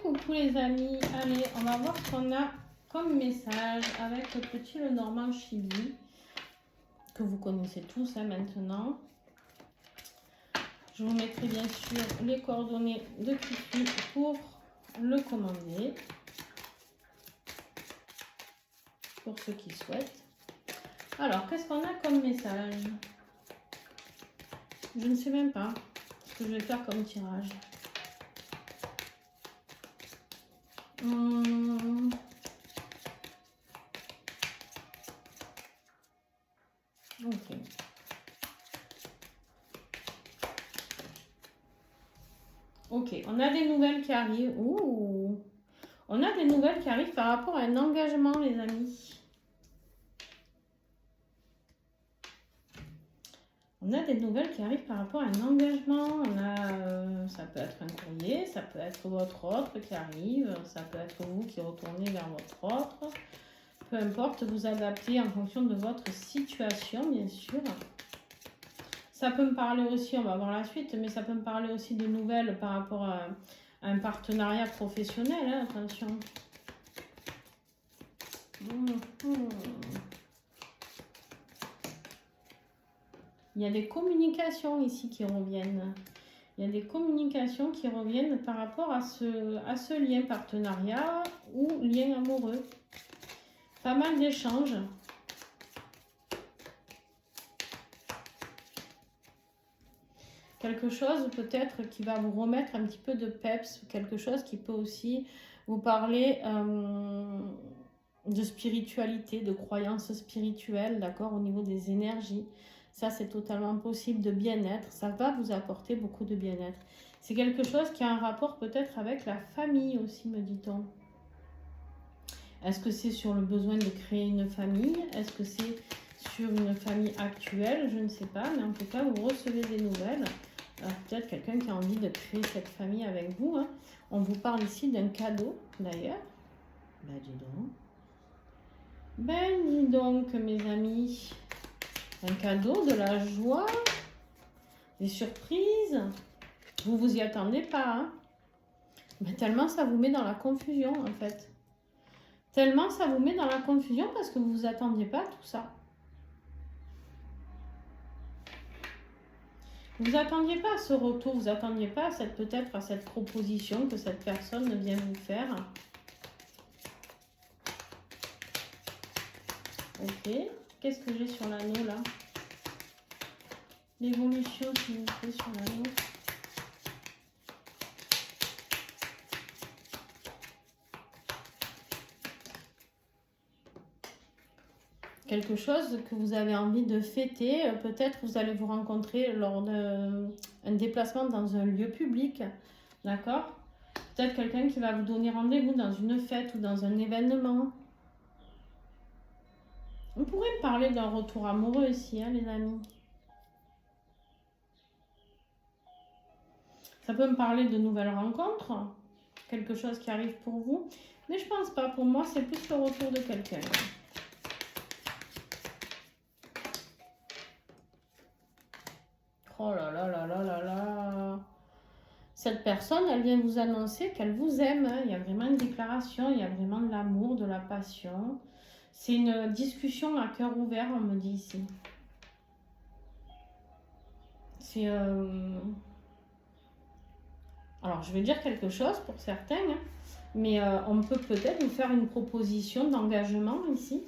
coucou les amis. Allez, on va voir ce qu'on a comme message avec le petit Lenormand Chibi, que vous connaissez tous maintenant. Je vous mettrai bien sûr les coordonnées de Kiki pour le commander, pour ceux qui souhaitent. Alors, qu'est-ce qu'on a comme message? Je ne sais même pas ce que je vais faire comme tirage. Ok. Ok, on a des nouvelles qui arrivent. Ouh. On a des nouvelles qui arrivent par rapport à un engagement, les amis. On a des nouvelles qui arrivent par rapport à un engagement. On a, ça peut être un courrier, ça peut être votre autre qui arrive, ça peut être vous qui retournez vers votre autre. Peu importe, vous adaptez en fonction de votre situation, bien sûr. Ça peut me parler aussi, on va voir la suite, mais ça peut me parler aussi de nouvelles par rapport à un partenariat professionnel, hein, attention. Il y a des communications ici qui reviennent. Il y a des communications qui reviennent par rapport à ce lien partenariat ou lien amoureux. Pas mal d'échanges. Quelque chose peut-être qui va vous remettre un petit peu de peps. Quelque chose qui peut aussi vous parler de spiritualité, de croyances spirituelles, d'accord, au niveau des énergies. Ça, c'est totalement possible, de bien-être. Ça va vous apporter beaucoup de bien-être. C'est quelque chose qui a un rapport peut-être avec la famille aussi, me dit-on. Est-ce que c'est sur le besoin de créer une famille? Est-ce que c'est sur une famille actuelle? Je ne sais pas, mais en tout cas, vous recevez des nouvelles. Peut-être quelqu'un qui a envie de créer cette famille avec vous. Hein. On vous parle ici d'un cadeau, d'ailleurs. Ben, dis donc. Ben, dis donc, mes amis. Un cadeau, de la joie, des surprises. Vous vous y attendez pas. Hein. Mais tellement ça vous met dans la confusion, en fait. Tellement ça vous met dans la confusion parce que vous vous attendiez pas à tout ça. Vous vous attendiez pas à ce retour, vous attendiez pas peut-être à cette proposition que cette personne vient vous faire. Ok. Qu'est-ce que j'ai sur l'anneau là? L'évolution, s'il vous plaît, sur l'anneau. Quelque chose que vous avez envie de fêter. Peut-être vous allez vous rencontrer lors d'un déplacement dans un lieu public. D'accord? Peut-être quelqu'un qui va vous donner rendez-vous dans une fête ou dans un événement. On pourrait me parler d'un retour amoureux ici, hein, les amis. Ça peut me parler de nouvelles rencontres, quelque chose qui arrive pour vous. Mais je pense pas, pour moi, c'est plus le retour de quelqu'un. Oh là là là là là là. Cette personne, elle vient vous annoncer qu'elle vous aime. Hein. Il y a vraiment une déclaration, il y a vraiment de l'amour, de la passion. C'est une discussion à cœur ouvert, on me dit ici. C'est... Alors, je vais dire quelque chose pour certains, hein, mais on peut peut-être vous faire une proposition d'engagement ici,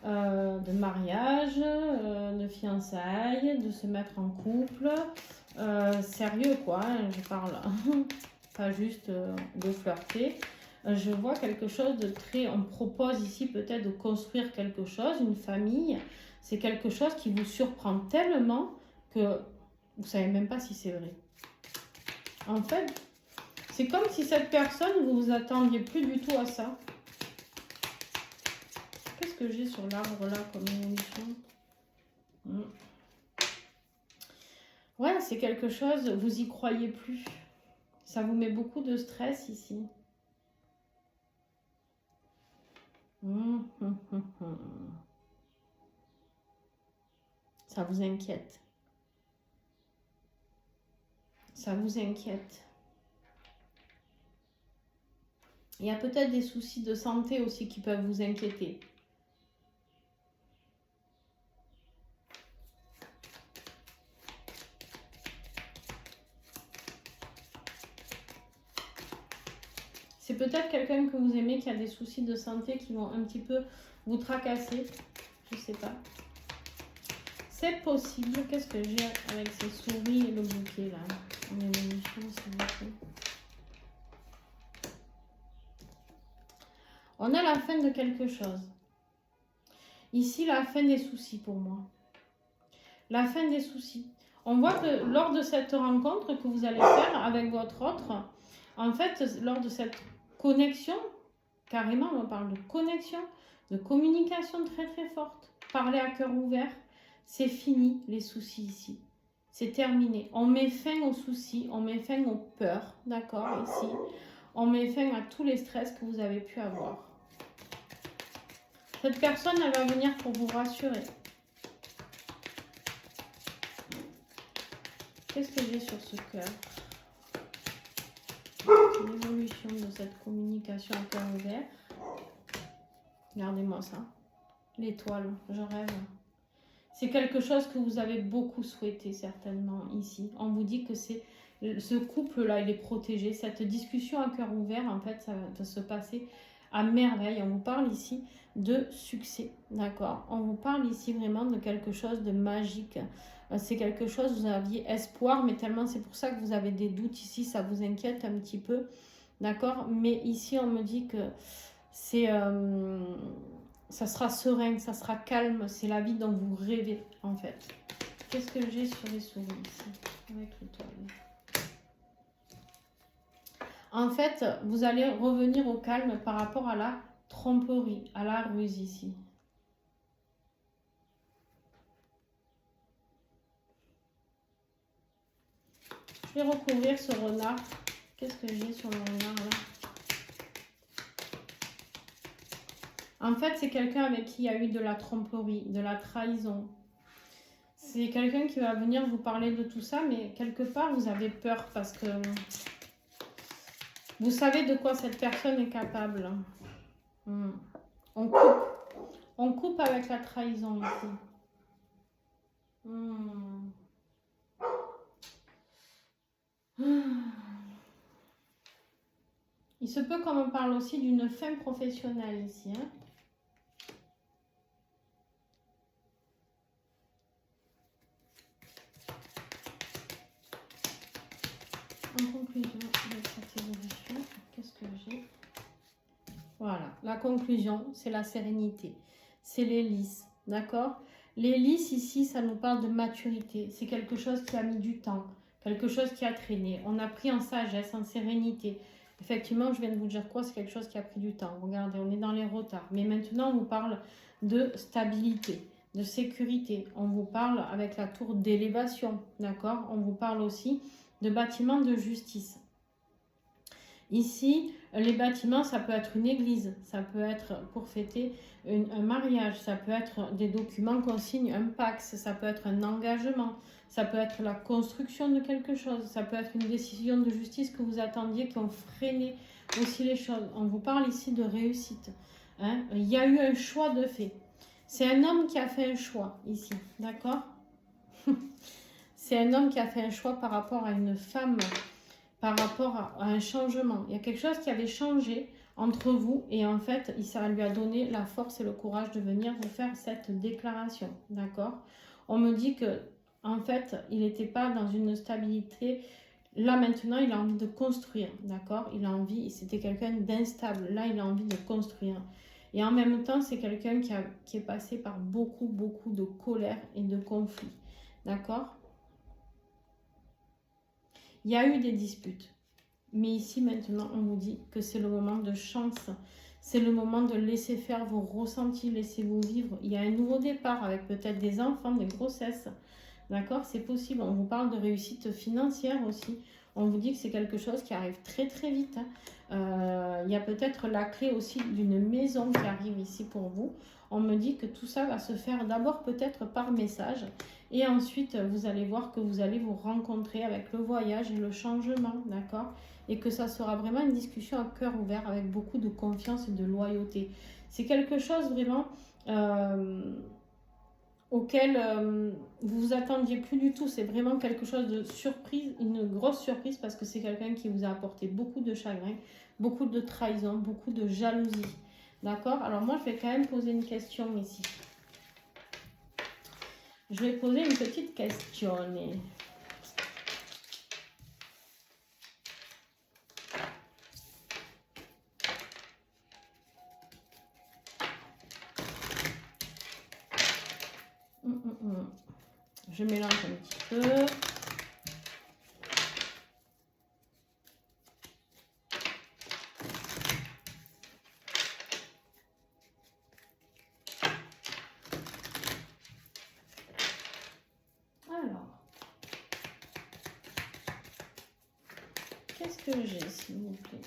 de mariage, de fiançailles, de se mettre en couple. Sérieux, quoi, hein, je parle, pas juste de flirter. Je vois quelque chose de très... On propose ici peut-être de construire quelque chose, une famille. C'est quelque chose qui vous surprend tellement que vous ne savez même pas si c'est vrai. En fait, c'est comme si cette personne, vous vous attendiez plus du tout à ça. Qu'est-ce que j'ai sur l'arbre là comme évolution? Ouais, c'est quelque chose, vous y croyez plus. Ça vous met beaucoup de stress ici. Ça vous inquiète. Ça vous inquiète. Il y a peut-être des soucis de santé aussi qui peuvent vous inquiéter. C'est peut-être quelqu'un que vous aimez qui a des soucis de santé qui vont un petit peu vous tracasser. Je ne sais pas. C'est possible. Qu'est-ce que j'ai avec ces souris et le bouquet là? On est magnifique, s'il vous plaît. On a la fin de quelque chose. Ici, la fin des soucis pour moi. La fin des soucis. On voit que lors de cette rencontre que vous allez faire avec votre autre, en fait, lors de cette connexion, carrément, on parle de connexion, de communication très très forte. Parler à cœur ouvert, c'est fini les soucis ici. C'est terminé. On met fin aux soucis, on met fin aux peurs, d'accord, ici. On met fin à tous les stress que vous avez pu avoir. Cette personne, elle va venir pour vous rassurer. Qu'est-ce que j'ai sur ce cœur? L'évolution de cette communication à cœur ouvert. Regardez-moi ça. L'étoile, je rêve. C'est quelque chose que vous avez beaucoup souhaité certainement ici. On vous dit que c'est ce couple-là, il est protégé. Cette discussion à cœur ouvert, en fait, ça va se passer à merveille. On vous parle ici de succès, d'accord? On vous parle ici vraiment de quelque chose de magique. C'est quelque chose, vous aviez espoir, mais tellement c'est pour ça que vous avez des doutes ici, ça vous inquiète un petit peu, d'accord? Mais ici, on me dit que c'est... ça sera serein, ça sera calme, c'est la vie dont vous rêvez, en fait. Qu'est-ce que j'ai sur les souris ici, avec l'étoile? En fait, vous allez revenir au calme par rapport à la tromperie, à la ruse ici. Je vais recouvrir ce renard. Qu'est-ce que j'ai sur le renard là? En fait, c'est quelqu'un avec qui il y a eu de la tromperie, de la trahison. C'est quelqu'un qui va venir vous parler de tout ça, mais quelque part, vous avez peur parce que vous savez de quoi cette personne est capable. On coupe avec la trahison ici. Il se peut qu'on me parle aussi d'une fin professionnelle ici. Hein. En conclusion de cette évolution, qu'est-ce que j'ai? Voilà, la conclusion, c'est la sérénité. C'est les lys, d'accord? Les lys ici, ça nous parle de maturité. C'est quelque chose qui a mis du temps, quelque chose qui a traîné. On a pris en sagesse, en sérénité. Effectivement, je viens de vous dire quoi? C'est quelque chose qui a pris du temps. Regardez, on est dans les retards. Mais maintenant, on vous parle de stabilité, de sécurité. On vous parle avec la tour d'élévation, d'accord? On vous parle aussi de bâtiments de justice. Ici, les bâtiments, ça peut être une église, ça peut être pour fêter un mariage, ça peut être des documents qu'on signe, un pax, ça peut être un engagement, ça peut être la construction de quelque chose, ça peut être une décision de justice que vous attendiez qui ont freiné aussi les choses. On vous parle ici de réussite. Hein? Il y a eu un choix de fait. C'est un homme qui a fait un choix ici, d'accord? C'est un homme qui a fait un choix par rapport à une femme, par rapport à un changement. Il y a quelque chose qui avait changé entre vous et en fait, ça lui a donné la force et le courage de venir vous faire cette déclaration, d'accord? On me dit que en fait, il n'était pas dans une stabilité. Là, maintenant, il a envie de construire, d'accord? Il a envie, c'était quelqu'un d'instable. Là, il a envie de construire. Et en même temps, c'est quelqu'un qui est passé par beaucoup de colère et de conflits, d'accord? Il y a eu des disputes. Mais ici, maintenant, on vous dit que c'est le moment de chance. C'est le moment de laisser faire vos ressentis, laissez-vous vivre. Il y a un nouveau départ avec peut-être des enfants, des grossesses. D'accord? C'est possible. On vous parle de réussite financière aussi. On vous dit que c'est quelque chose qui arrive très très vite. Il y a peut-être la clé aussi d'une maison qui arrive ici pour vous. On me dit que tout ça va se faire d'abord peut-être par message. Et ensuite, vous allez voir que vous allez vous rencontrer avec le voyage et le changement, d'accord? Et que ça sera vraiment une discussion à cœur ouvert avec beaucoup de confiance et de loyauté. C'est quelque chose vraiment auquel vous vous attendiez plus du tout. C'est vraiment quelque chose de surprise, une grosse surprise parce que c'est quelqu'un qui vous a apporté beaucoup de chagrin, beaucoup de trahison, beaucoup de jalousie. D'accord? Alors moi, je vais quand même poser une question ici. Je vais poser une petite question. Je mélange un petit peu. Alors, qu'est-ce que j'ai, s'il vous plaît?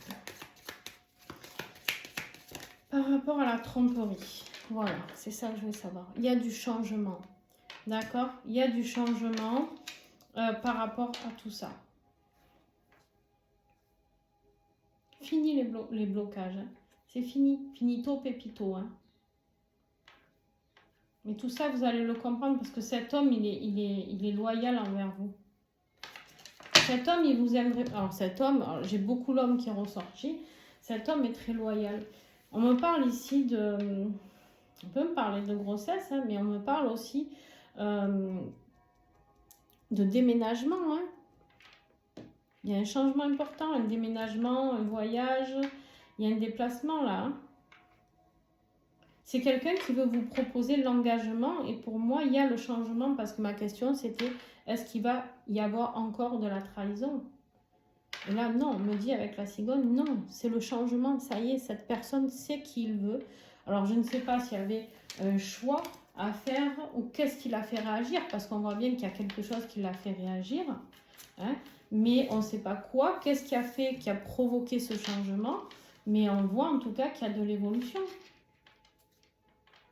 Par rapport à la tromperie, voilà, c'est ça que je veux savoir. Il y a du changement, d'accord? Il y a du changement par rapport à tout ça. Fini les blocages, hein. C'est fini, finito pepito, hein. Mais tout ça, vous allez le comprendre parce que cet homme, il est loyal envers vous. Cet homme, il vous aime. Alors cet homme, j'ai beaucoup l'homme qui est ressorti. Cet homme est très loyal. On me parle ici de... On peut me parler de grossesse, hein, mais on me parle aussi de déménagement. Hein. Il y a un changement important, un déménagement, un voyage. Il y a un déplacement là. Hein. C'est quelqu'un qui veut vous proposer l'engagement. Et pour moi, il y a le changement parce que ma question, c'était est-ce qu'il va y avoir encore de la trahison? Et là, non, on me dit avec la cigogne, non, c'est le changement. Ça y est, cette personne sait qui il veut. Alors, je ne sais pas s'il y avait un choix à faire ou qu'est-ce qui l'a fait réagir. Parce qu'on voit bien qu'il y a quelque chose qui l'a fait réagir. Hein, mais on ne sait pas quoi. Qu'est-ce qui a fait, qui a provoqué ce changement? Mais on voit en tout cas qu'il y a de l'évolution.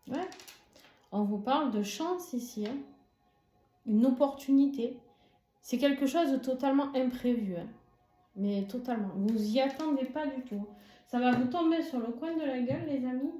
Ouais. On vous parle de chance ici, hein. Une opportunité. C'est quelque chose de totalement imprévu, hein. Mais totalement. Vous n'y attendez pas du tout. Ça va vous tomber sur le coin de la gueule, les amis.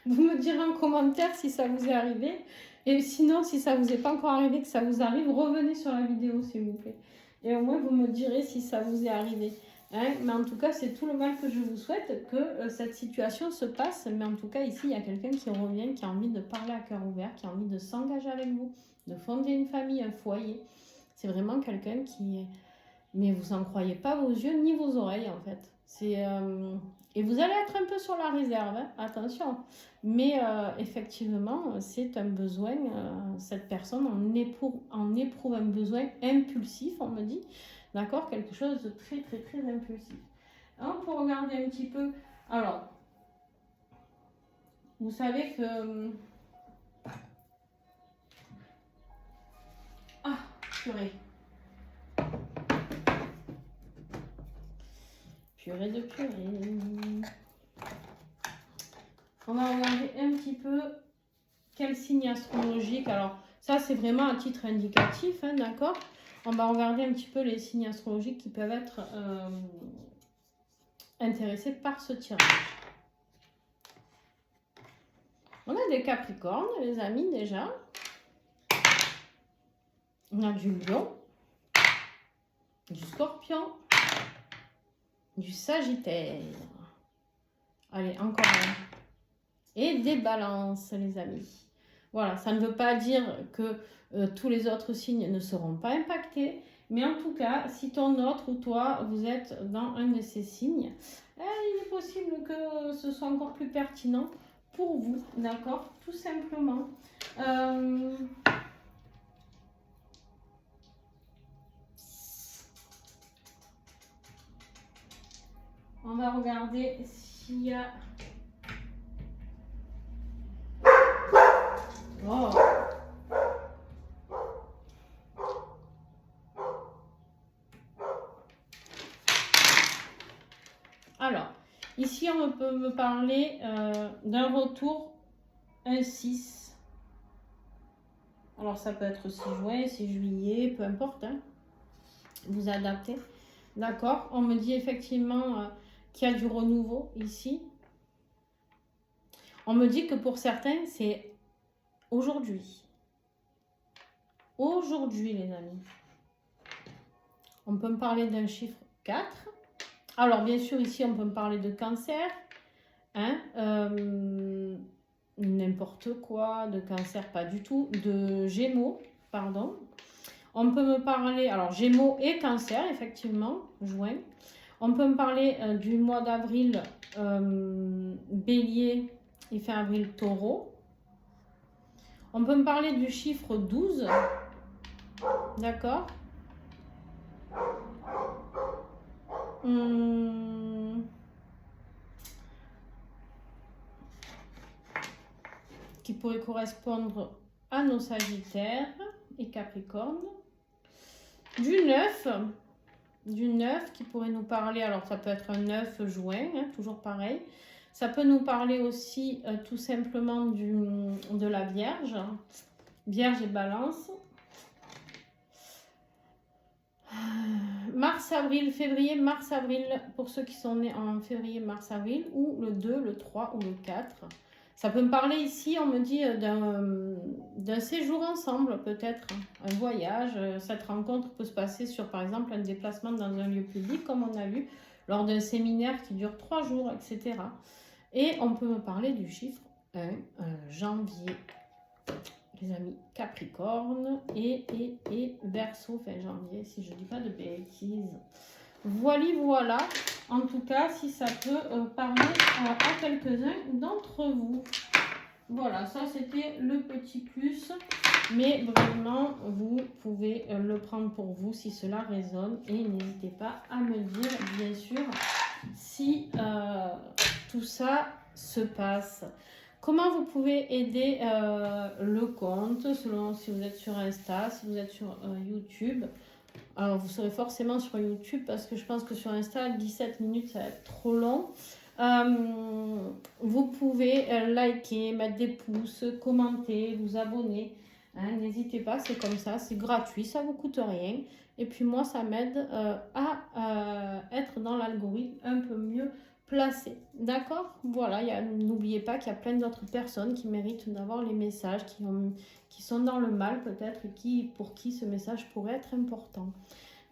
Vous me direz en commentaire si ça vous est arrivé. Et sinon, si ça vous est pas encore arrivé, que ça vous arrive, revenez sur la vidéo, s'il vous plaît. Et au moins, vous me direz si ça vous est arrivé. Hein, mais en tout cas, c'est tout le mal que je vous souhaite, que cette situation se passe. Mais en tout cas, ici, il y a quelqu'un qui revient, qui a envie de parler à cœur ouvert, qui a envie de s'engager avec vous, de fonder une famille, un foyer. C'est vraiment quelqu'un qui est... Mais vous n'en croyez pas vos yeux ni vos oreilles, en fait. Et vous allez être un peu sur la réserve, hein, attention. Mais effectivement, c'est un besoin, cette personne en éprouve un besoin impulsif, on me dit. D'accord? Quelque chose de très, très, très impulsif. Alors, pour regarder un petit peu... Alors, vous savez que... Ah, purée. Purée de purée. On va regarder un petit peu quel signe astrologique. Alors, ça, c'est vraiment à titre indicatif, hein, d'accord? On va regarder un petit peu les signes astrologiques qui peuvent être intéressés par ce tirage. On a des Capricornes, les amis, déjà. On a du Lion, du Scorpion, du Sagittaire. Allez, encore un. Et des Balances, les amis. Voilà, ça ne veut pas dire que tous les autres signes ne seront pas impactés. Mais en tout cas, si ton autre ou toi, vous êtes dans un de ces signes, il est possible que ce soit encore plus pertinent pour vous, d'accord? Tout simplement. On va regarder s'il y a... Oh. Alors, ici, on peut me parler d'un retour, un 6. Alors, ça peut être 6 juin, 6 juillet, peu importe. Hein. Vous adaptez. D'accord. On me dit effectivement qu'il y a du renouveau ici. On me dit que pour certains, c'est aujourd'hui. Aujourd'hui, les amis. On peut me parler d'un chiffre 4. Alors, bien sûr, ici, on peut me parler de cancer. Hein, n'importe quoi, de cancer, pas du tout. De gémeaux, pardon. On peut me parler, alors gémeaux et cancer, effectivement, juin. On peut me parler du mois d'avril, bélier et fin avril, taureau. On peut me parler du chiffre 12, d'accord. Qui pourrait correspondre à nos sagittaires et capricornes. Du 9 qui pourrait nous parler, alors ça peut être un 9 juin, hein, toujours pareil. Ça peut nous parler aussi tout simplement de la Vierge, Vierge et Balance. Mars, avril, février, mars, avril, pour ceux qui sont nés en février, mars, avril, ou le 2, le 3 ou le 4. Ça peut me parler ici, on me dit d'un séjour ensemble, peut-être, un voyage. Cette rencontre peut se passer sur, par exemple, un déplacement dans un lieu public, comme on a vu, lors d'un séminaire qui dure 3 jours, etc. Et on peut me parler du chiffre 1, janvier, les amis, Capricorne et Verseau, fin janvier, si je ne dis pas de bêtises. Voilà, en tout cas, si ça peut parler à quelques-uns d'entre vous. Voilà, ça c'était le petit plus, mais vraiment, vous pouvez le prendre pour vous si cela résonne. Et n'hésitez pas à me dire, bien sûr, si tout ça se passe. Comment vous pouvez aider le compte, selon si vous êtes sur Insta, si vous êtes sur YouTube. Alors, vous serez forcément sur YouTube parce que je pense que sur Insta, 17 minutes, ça va être trop long. Vous pouvez liker, mettre des pouces, commenter, vous abonner. Hein, n'hésitez pas, c'est comme ça, c'est gratuit, ça ne vous coûte rien. Et puis moi, ça m'aide à être dans l'algorithme un peu mieux placé. D'accord? Voilà, n'oubliez pas qu'il y a plein d'autres personnes qui méritent d'avoir les messages, qui sont dans le mal peut-être, et pour qui ce message pourrait être important.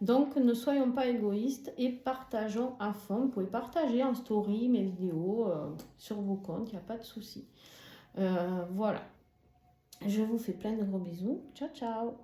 Donc, ne soyons pas égoïstes et partageons à fond. Vous pouvez partager en story mes vidéos sur vos comptes, il n'y a pas de souci. Voilà. Je vous fais plein de gros bisous. Ciao, ciao!